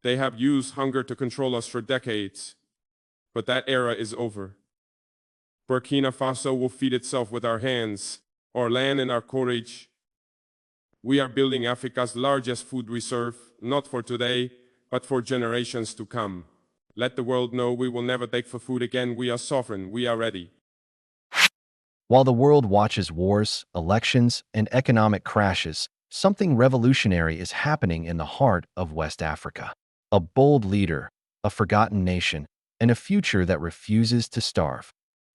They have used hunger to control us for decades, but that era is over. Burkina Faso will feed itself with our hands, our land and our courage. We are building Africa's largest food reserve, not for today, but for generations to come. Let the world know we will never beg for food again. We are sovereign. We are ready. While the world watches wars, elections, and economic crashes, something revolutionary is happening in the heart of West Africa. A bold leader, a forgotten nation, and a future that refuses to starve.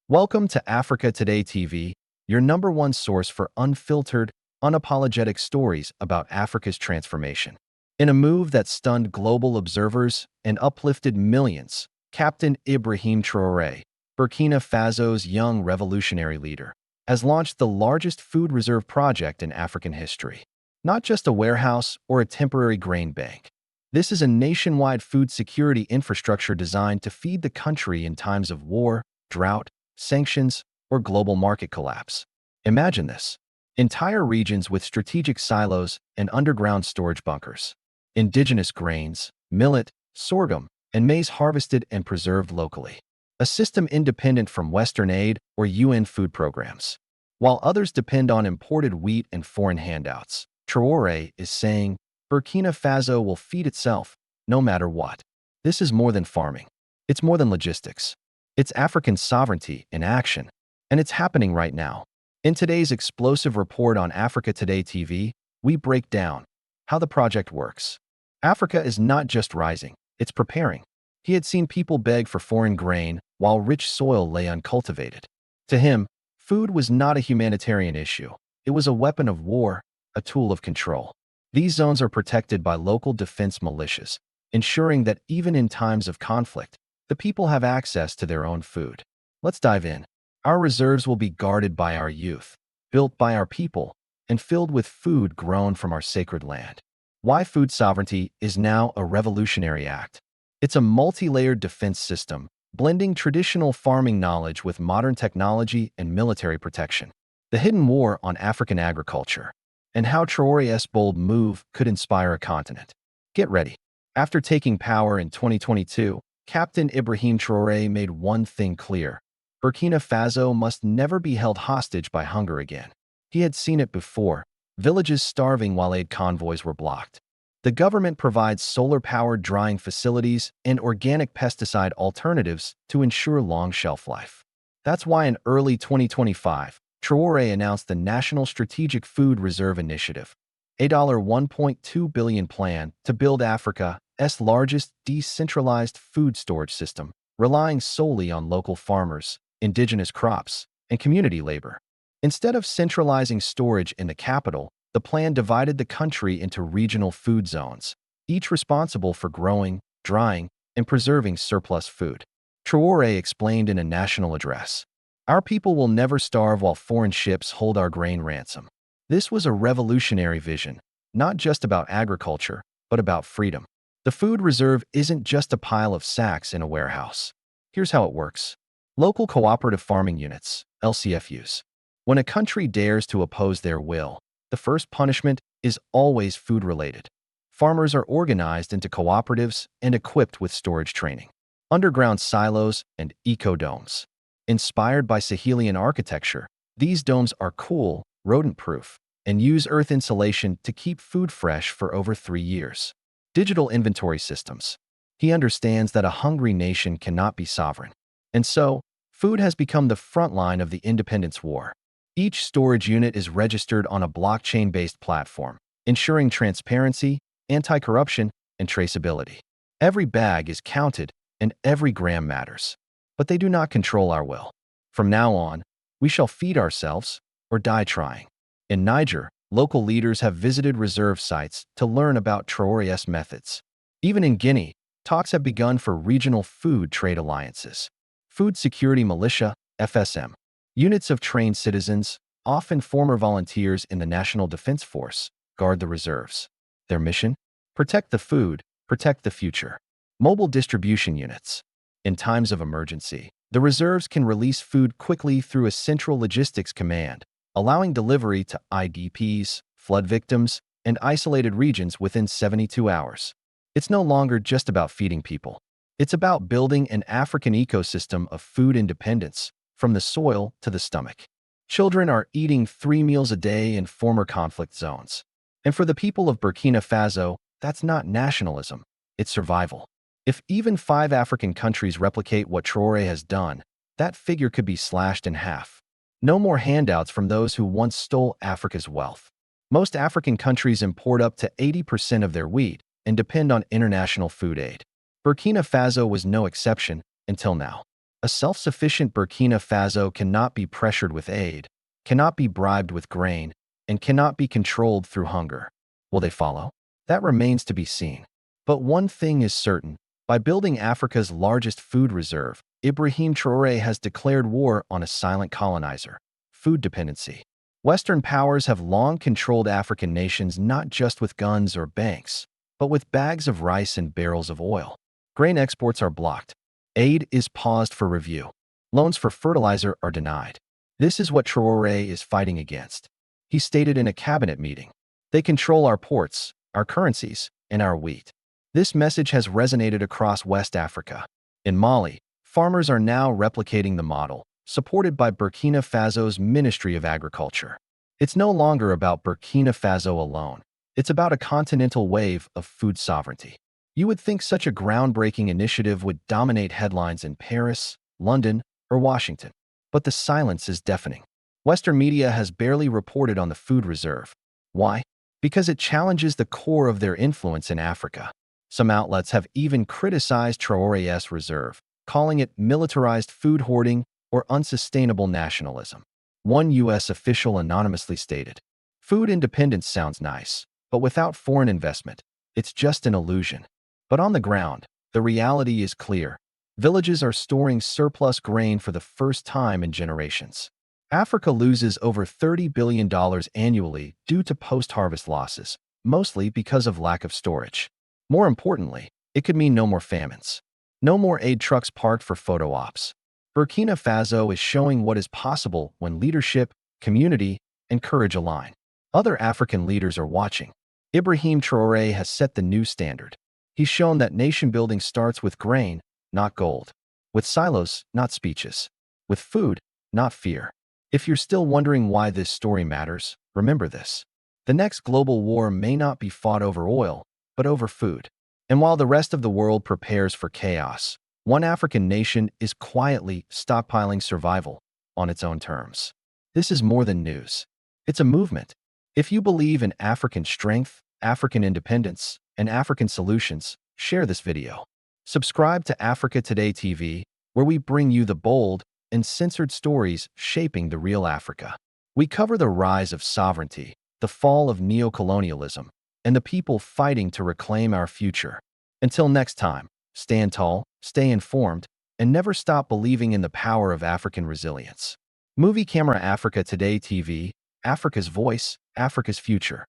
Welcome to Africa Today TV, your #1 source for unfiltered, unapologetic stories about Africa's transformation. In a move that stunned global observers and uplifted millions, Captain Ibrahim Traoré, Burkina Faso's young revolutionary leader, has launched the largest food reserve project in African history. Not just a warehouse or a temporary grain bank. This is a nationwide food security infrastructure designed to feed the country in times of war, drought, sanctions, or global market collapse. Imagine this. Entire regions with strategic silos and underground storage bunkers. Indigenous grains, millet, sorghum, and maize harvested and preserved locally. A system independent from Western aid or UN food programs. While others depend on imported wheat and foreign handouts, Traoré is saying Burkina Faso will feed itself, no matter what. This is more than farming. It's more than logistics. It's African sovereignty in action, and it's happening right now. In today's explosive report on Africa Today TV, we break down how the project works. Africa is not just rising, it's preparing. He had seen people beg for foreign grain while rich soil lay uncultivated. To him, food was not a humanitarian issue. It was a weapon of war, a tool of control. These zones are protected by local defense militias, ensuring that even in times of conflict, the people have access to their own food. Let's dive in. Our reserves will be guarded by our youth, built by our people, and filled with food grown from our sacred land. Why food sovereignty is now a revolutionary act. It's a multi-layered defense system, blending traditional farming knowledge with modern technology and military protection. The hidden war on African agriculture, and how Traoré's bold move could inspire a continent. Get ready. After taking power in 2022, Captain Ibrahim Traoré made one thing clear. Burkina Faso must never be held hostage by hunger again. He had seen it before, villages starving while aid convoys were blocked. The government provides solar-powered drying facilities and organic pesticide alternatives to ensure long shelf life. That's why in early 2025, Traoré announced the National Strategic Food Reserve Initiative, a $1.2 billion plan to build Africa's largest decentralized food storage system, relying solely on local farmers, indigenous crops, and community labor. Instead of centralizing storage in the capital, the plan divided the country into regional food zones, each responsible for growing, drying, and preserving surplus food. Traoré explained in a national address, "Our people will never starve while foreign ships hold our grain ransom." This was a revolutionary vision, not just about agriculture, but about freedom. The food reserve isn't just a pile of sacks in a warehouse. Here's how it works. Local cooperative farming units, LCFUs. When a country dares to oppose their will, the first punishment is always food-related. Farmers are organized into cooperatives and equipped with storage training. Underground silos and eco-domes. Inspired by Sahelian architecture, these domes are cool, rodent-proof, and use earth insulation to keep food fresh for over 3 years. Digital inventory systems. He understands that a hungry nation cannot be sovereign. And so, food has become the front line of the independence war. Each storage unit is registered on a blockchain-based platform, ensuring transparency, anti-corruption, and traceability. Every bag is counted, and every gram matters. But they do not control our will. From now on, we shall feed ourselves or die trying. In Niger, local leaders have visited reserve sites to learn about Traoré's methods. Even in Guinea, talks have begun for regional food trade alliances. Food Security Militia, FSM. Units of trained citizens, often former volunteers in the National Defense Force, guard the reserves. Their mission? Protect the food, protect the future. Mobile distribution units. In times of emergency, the reserves can release food quickly through a central logistics command, allowing delivery to IDPs, flood victims, and isolated regions within 72 hours. It's no longer just about feeding people. It's about building an African ecosystem of food independence, from the soil to the stomach. Children are eating 3 meals a day in former conflict zones. And for the people of Burkina Faso, that's not nationalism, it's survival. If even 5 African countries replicate what Traore has done, that figure could be slashed in half. No more handouts from those who once stole Africa's wealth. Most African countries import up to 80% of their wheat and depend on international food aid. Burkina Faso was no exception until now. A self-sufficient Burkina Faso cannot be pressured with aid, cannot be bribed with grain, and cannot be controlled through hunger. Will they follow? That remains to be seen. But one thing is certain. By building Africa's largest food reserve, Ibrahim Traoré has declared war on a silent colonizer: food dependency. Western powers have long controlled African nations not just with guns or banks, but with bags of rice and barrels of oil. Grain exports are blocked. Aid is paused for review. Loans for fertilizer are denied. This is what Traoré is fighting against. He stated in a cabinet meeting, "They control our ports, our currencies, and our wheat." This message has resonated across West Africa. In Mali, farmers are now replicating the model, supported by Burkina Faso's Ministry of Agriculture. It's no longer about Burkina Faso alone. It's about a continental wave of food sovereignty. You would think such a groundbreaking initiative would dominate headlines in Paris, London, or Washington. But the silence is deafening. Western media has barely reported on the food reserve. Why? Because it challenges the core of their influence in Africa. Some outlets have even criticized Traoré's reserve, calling it militarized food hoarding or unsustainable nationalism. One U.S. official anonymously stated, "Food independence sounds nice, but without foreign investment, it's just an illusion." But on the ground, the reality is clear. Villages are storing surplus grain for the first time in generations. Africa loses over $30 billion annually due to post-harvest losses, mostly because of lack of storage. More importantly, it could mean no more famines. No more aid trucks parked for photo ops. Burkina Faso is showing what is possible when leadership, community, and courage align. Other African leaders are watching. Ibrahim Traoré has set the new standard. He's shown that nation-building starts with grain, not gold. With silos, not speeches. With food, not fear. If you're still wondering why this story matters, remember this. The next global war may not be fought over oil, but over food. And while the rest of the world prepares for chaos, one African nation is quietly stockpiling survival on its own terms. This is more than news. It's a movement. If you believe in African strength, African independence, and African solutions, share this video. Subscribe to Africa Today TV, where we bring you the bold and censored stories shaping the real Africa. We cover the rise of sovereignty, the fall of neocolonialism, and the people fighting to reclaim our future. Until next time, stand tall, stay informed, and never stop believing in the power of African resilience. Movie Camera Africa Today TV, Africa's voice, Africa's future.